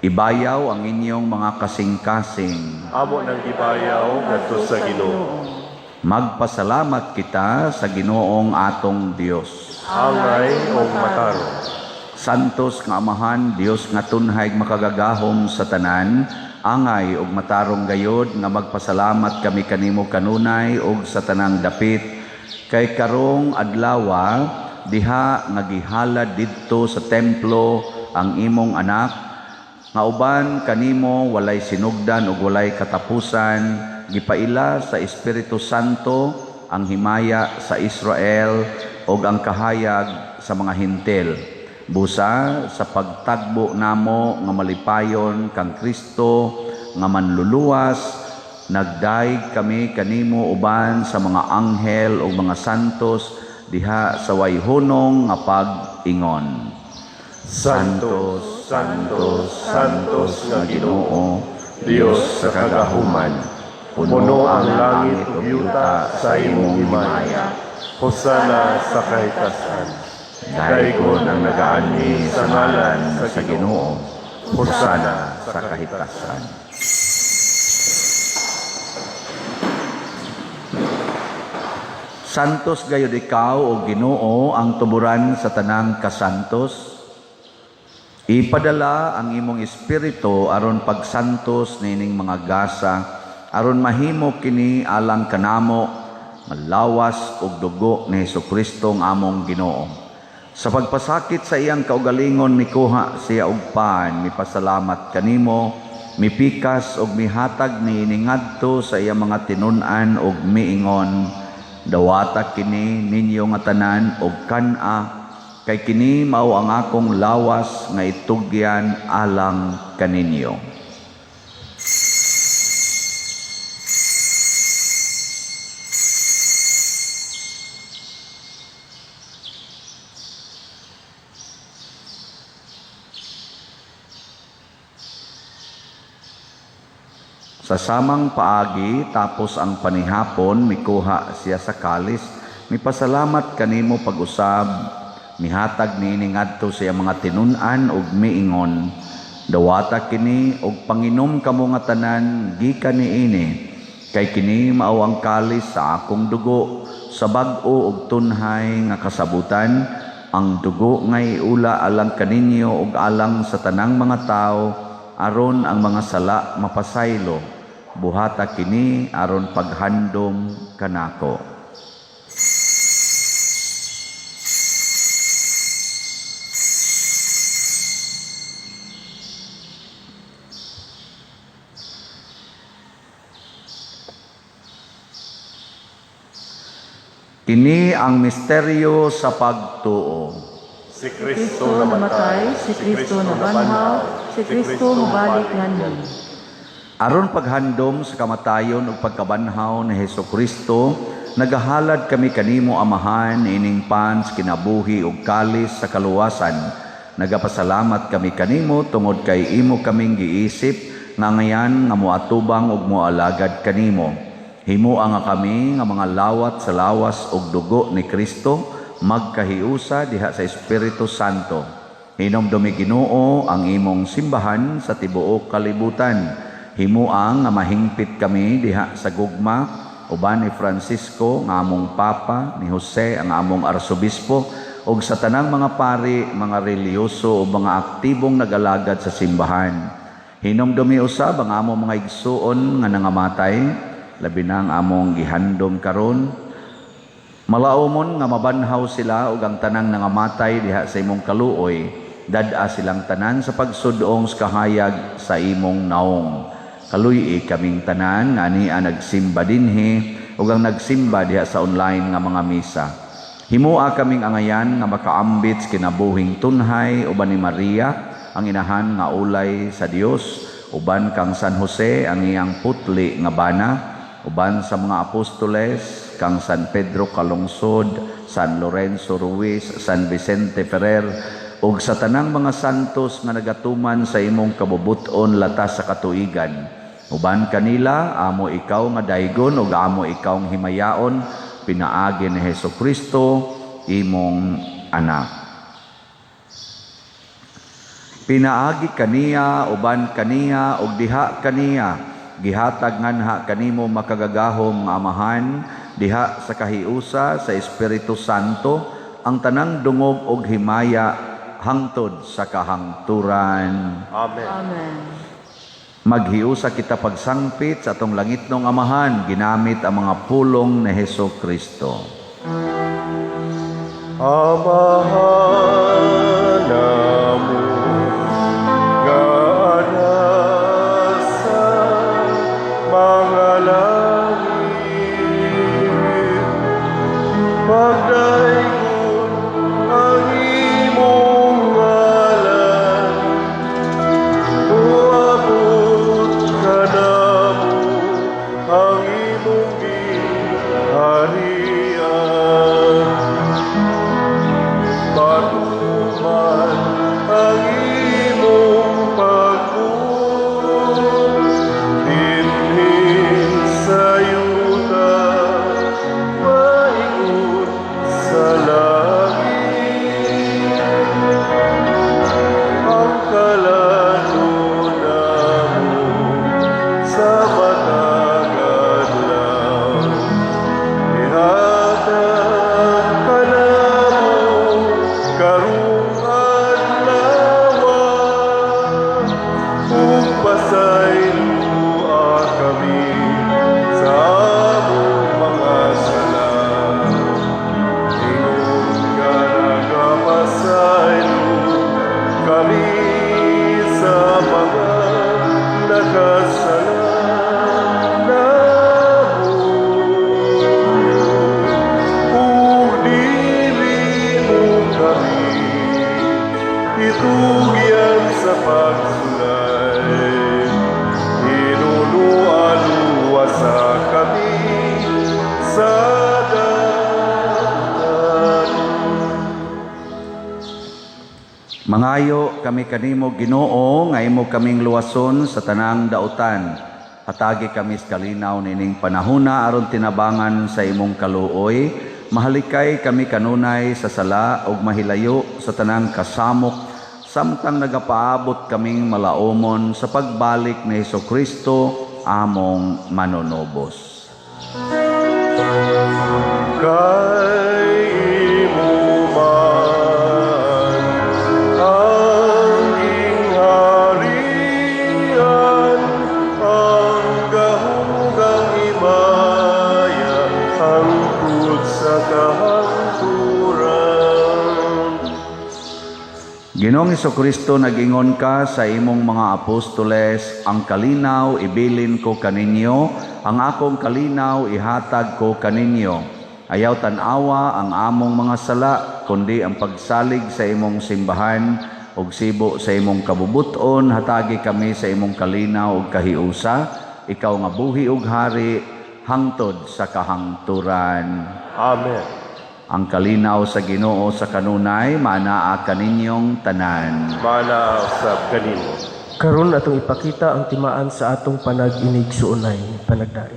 Ibayaw ang inyong mga kasing-kasing. Amo nang gibayaw ngadto sa Ginoo. Magpasalamat kita sa Ginoong atong Dios. Angay o mataro. Santos nga Amahan, Dios nga tunhay makagagahom sa tanan, angay ug matarong gayod nga magpasalamat kami kanimo kanunay ug sa tanang dapit kay karong adlawa diha nga gihalad didto sa templo ang imong anak nga uban kanimo walay sinugdan ug walay katapusan, gipaila sa Espiritu Santo ang himaya sa Israel ug ang kahayag sa mga hintil. Busa sa pagtagbo namo nga malipayon kang Kristo nga manluluwas, nagdaig kami kanimo uban sa mga anghel ug mga santos diha sa wayhunong nga pag-ingon. Santos, Santos, Santos nga Ginoo, Dios sa kagahuman. Puno ang langit ug yuta sa imong himaya. Hosana sa kahitasan. Daigon ang nagaani sa ngalan sa Ginoo. Hosana sa kahitasan. Santos gayud ikaw o Ginoo ang tuburan sa tanang kasantos. Ipadala ang imong espiritu aron pagsantos nining mga gasa, aron mahimo kini alang kanamo malawas ug dugo ni Hesukristo ang among Ginoo. Sa pagpasakit sa iyang kaugalingon mikuha siya og pan, mipasalamat kanimo, mipikas ug mihatag niini ngadto sa iyang mga tinun-an ug miingon, dawata kini ninyo nga tanan og kan-a, kay kini mao ang akong lawas nga itugyan alang kaninyo. Sa samang paagi tapos ang panihapon mikuha siya sa kalis, mipasalamat kanimo pag-usab, mihatag niini ngadto sa iyang mga tinun-an ug miingon, dawata kini og panginom kamo nga tanan gikan niini, kay kini mao ang kalis sa akong dugo, sa bag-o ug tunhay nga kasabutan, ang dugo nga iula alang kaninyo ug alang sa tanang mga tao, aron ang mga sala mapasaylo. Buhata kini aron paghandom kanako. Kini ang misteryo sa pagtuo. Si Kristo namatay, si Kristo nabanhaw, si Kristo mabalik nganhi. Aron paghandom sa kamatayon ug pagkabanhaw ni Hesukristo, nagahalad kami kanimo Amahan ining pan sa kinabuhi ug kalis sa kaluwasan. Nagapasalamat kami kanimo tungod kay imo kaming giisip nga ngayan nga moatubang ug moalagad kanimo. Himua nga kami nga mga lawat sa lawas ug dugo ni Kristo magkahiusa diha sa Espiritu Santo. Hinomdumi Ginoo ang imong simbahan sa tibuok kalibutan. Himuang nga mahingpit kami diha sa gugma, uban ni Francisco nga among Papa, ni Jose ang among Arsobispo, ug sa tanang mga pari, mga reliyoso o mga aktibong nagalagad sa simbahan. Hinomdumi usab ang among mga igsuon nga nangamatay, labi na ang among gihandom karon. Malaumon nga mabanhaw sila ug ang tanang nangamatay diha sa imong kaluoy, dad-a silang tanan sa pagsudong sa kahayag sa imong naong. Kaluy kaming tanan nga ania nagsimba dinhi ug ang nagsimba diha sa online nga mga misa. Himua kaming angayan nga makaambit sa kinabuhing tunhay uban ni Maria ang inahan nga ulay sa Dios, uban kang San Jose ang iyang putli nga bana, uban sa mga apostoles kang San Pedro Calungsod, San Lorenzo Ruiz, San Vicente Ferrer, ug sa tanang mga santos nga nagatuman sa imong kabubuton latas sa katuigan. Uban kanila, amo ikaw nga daygon ug amo ikaw nga himayaon, pinaagi ni Hesukristo, imong anak. Pinaagi kaniya, uban kaniya, ug diha kaniya, gihatag nganha kanimo makagagahom nga Amahan, diha sa kahiusa sa Espiritu Santo, ang tanang dungog ug himaya hangtod sa kahangturan. Amen. Amen. Maghiusa kita pagsangpit sa atong langitnong Amahan, ginamit ang mga pulong ni Hesukristo. Amahan namu, gaan tugyan sa pagsulay, inuluwa sa kami sa dagat. Mangayo kami kanimo Ginoo nga imo kaming luwason sa tanang dautan. Hatagi kami sa kalinaw nining panahuna aron tinabangan sa imong kaluoy. Mahalikay kami kanunay sa sala ug mahilayo sa tanang kasamok samtang nagapaabot kaming malaumon sa pagbalik ni Hesukristo among manunobos. Kay imo man ang gingharian, ang gahugang imaya, hangtod sa kahangturan. Ginoong Hesukristo, nag-ingon ka sa imong mga apostoles, ang kalinaw ibilin ko kaninyo, ang akong kalinaw ihatag ko kaninyo. Ayaw tanawa ang among mga sala, kundi ang pagsalig sa imong simbahan ug sibo sa imong kabubuton. Hatagi kami sa imong kalinaw ug kahiusa, ikaw nga buhi ug hari hangtod sa kahangturan. Amen. Ang kalinaw sa Ginoo sa kanunay maanaa kaninyong tanan. Mana sa kanino. Karon atong ipakita ang timaan sa atong panag-inig suunay panagdari.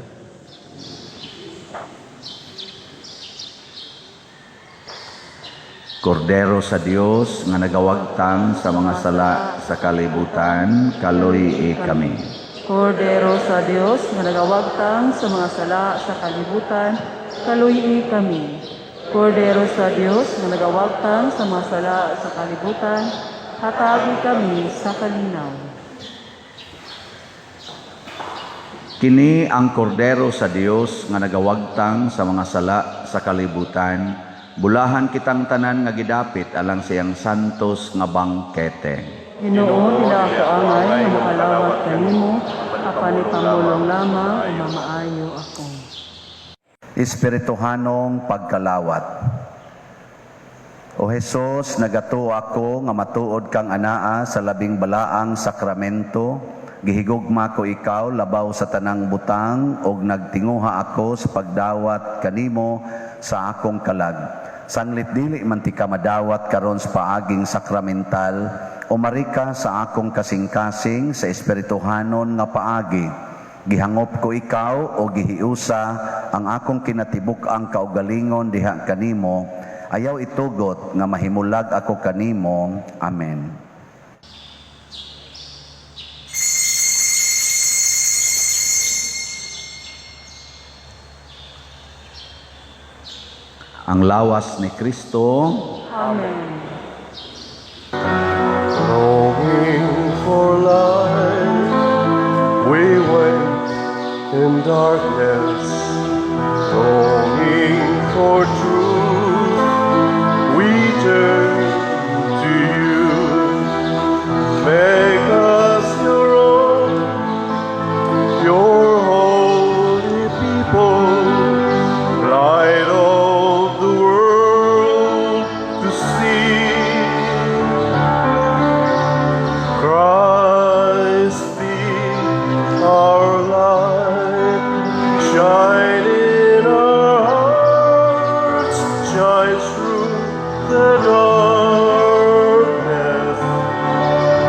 Kordero sa Dios nga nagawagtang sa mga sala sa kalibutan, kaluy kami. Kordero sa Dios nga nagawagtang sa mga sala sa kalibutan, kaluyi kami. Kordero sa Dios nga nagawagtang sa mga sala sa kalibutan, hatagi kami sa kalinaw. Kini ang kordero sa Dios nga nagawagtang sa mga sala sa kalibutan. Bulahan kitang tanan nga gidapit alang siyang santos nga bangkete. Ginoo, nila ako angay nga makalawat kanimo, apan ipamulong lamang o mamaayo ako. Espirituhanong pagkalawat. O Jesus, nagato ako nga matuod kang anaa sa labing balaang sakramento. Gihigugma ko ikaw labaw sa tanang butang ug nagtinguha ako sa pagdawat kanimo sa akong kalag. Sanglit dili man ti ka madawat karon sa paaging sakramental, umarika sa akong kasing-kasing sa espirituhanon nga paagi. Gihangop ko ikaw o gihiusa ang akong kinatibuk-ang kaugalingon diha kanimo. Ayaw itugot nga mahimulag ako kanimo. Amen. Ang lawas ni Kristo. Amen. Longing for light, we wait in darkness. Longing for truth, we turn to you. Make us your own, your holy people, light of the world to see. Christ be our light, shine in our hearts, shine through the darkness.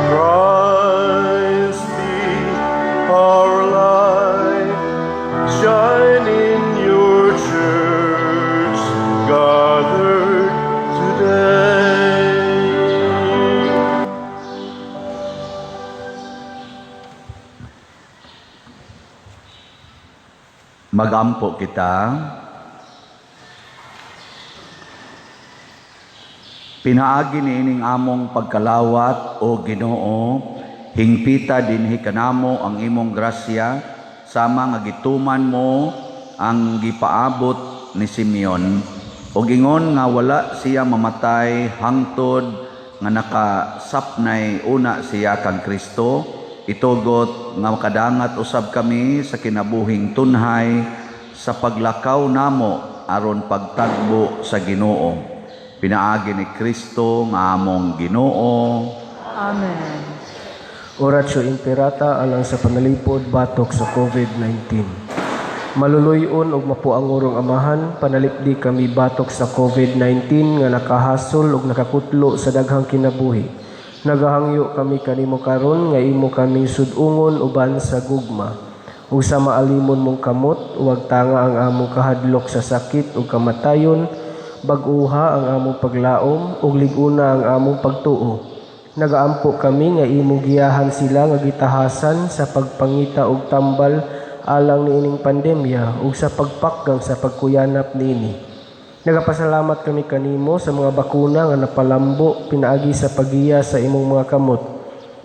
Christ be our light, shine in your church, gathered today. Magampo kita. Pinaagi niining among pagkalawat o Ginoo, hingpita dinhi kanamo ang imong grasya sama nga gituman mo ang gipaabot ni Simeon. O gingon nga wala siya mamatay hangtod nga nakasapnay una siya kang Kristo. Itugot nga makadangat usab kami sa kinabuhing tunhay sa paglakaw namo aron pagtagbo sa Ginoo. Pinaagi ni Kristo nga among Ginoo. Amen. Oratio Imperata alang sa panalipod batok sa COVID-19. Maluluyon og mapuangurong amahan, panalipdi kami batok sa COVID-19 nga nakahasol og nakakutlo sa daghang kinabuhi. Nagahangyo kami kanimo karon nga imo kami sudungon uban sa gugma. Ug sa maalimon mong kamot, huwag tanga ang among kahadlok sa sakit ug kamatayon, bag-uha ang among paglaom ug liguna ang among pagtuo. Nagaampo kami nga imong giyahan sila nga gitahasan sa pagpangita og tambal alang niining pandemya ug sa pagpakgang sa pagkuyanap niini. Nagapasalamat kami kanimo sa mga bakuna nga napalambo pinaagi sa pagiya sa imong mga kamot.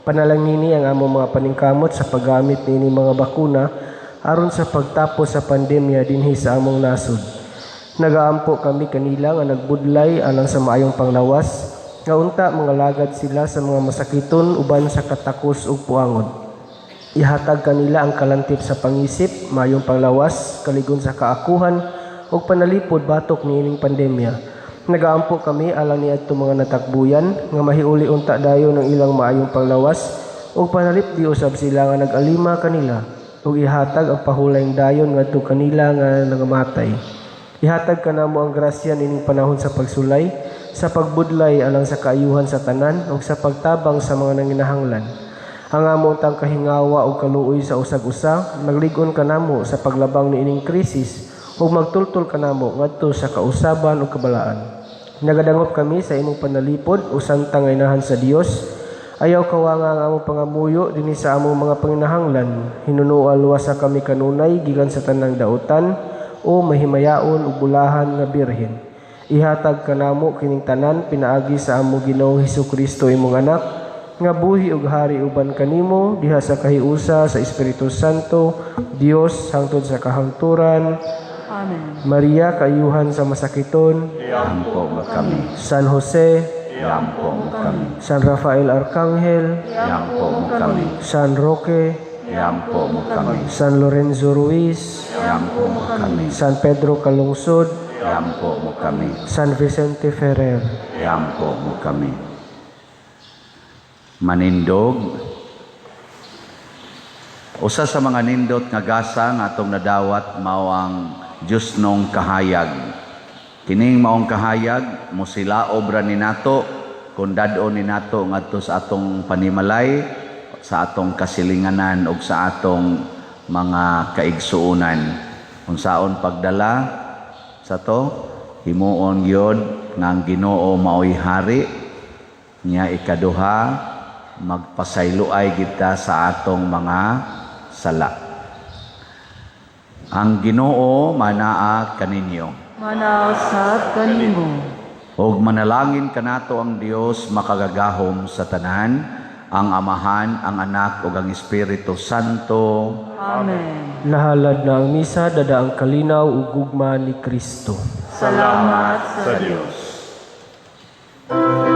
Panalangini ang among mga paningkamot sa paggamit niining mga bakuna aron sa pagtapos sa pandemya dinhi sa among nasod. Nagaampo kami kanila nga nagbudlay alang sa maayong panglawas nga unta mga lagad sila sa mga masakiton uban sa katakos ug puangod. Ihatag kanila ang kalantip sa pangisip, mayong panglawas, kaligon sa kaakuhan ug panalipod batok niining pandemya. Nagaampo kami alang niadto mga natakbuyan nga mahiuli unta dayon ng ilang maayong panglawas ug panalipdi usab sila nga nag-alima kanila ug ihatag ang pahulayng dayon ngadto kanila nga nangamatay. Ihatag kanamo ang grasya nining panahon sa pagsulay, sa pagbudlay alang sa kaayuhan sa tanan ug sa pagtabang sa mga nanginahanglan. Ang among tang kahingawa ug kaluoy sa usag-usa, naglig-on kanamo sa paglabang niining krisis ug magtultol kanamo ngadto sa kausaban ug kabalaan. Nagadangop kami sa imong panalipod o santang inahan sa Dios. Ayaw kawanga ang among pangamuyo dinhi sa among mga panginahanglan. Hinunual luwasa kami kanunay gikan sa tanang dautan o mahimayaon ug bulahan nga birhen. Ihatag kanamo kining tanan pinaagi sa among Ginoong Hesukristo imong anak nga buhi ug hari uban kanimo diha sa kahiusa sa Espiritu Santo, Dios hangtod sa kahangturan. Amen. Maria kaayuhan sa masakiton, Iampo mo kami. San Jose, Iampo mo kami. San Rafael Arcangel, Iampo mo kami. San Roque, Iampo mo kami. San Lorenzo Ruiz, Iampo mo kami. San Pedro Calungsod, Iampo mo kami. San Vicente Ferrer. Iampo mo kami. Manindog. Usa sa mga nindot nga gasa nga atong nadawat mao ang Diyos nung kahayag. Kining maong kahayag musila obra ni nato kun dadon ni nato ngadto sa atong panimalay, sa atong kasilinganan ug sa atong mga kaigsuonan. Unsaon pagdala sa to himuon gyud nga ang Ginoo maoy hari niya. Ikaduha, magpasayloay kita sa atong mga sala. Ang Ginoo manaa kaninyo. Manausab kanimo. Og manalangin kanato ang Dios makagagahom sa tanan, ang Amahan, ang Anak ug ang Espiritu Santo. Amen. Nahalad na ang misa, dada ang kalinaw ug gugma ni Kristo. Salamat sa sa Dios. Diyos.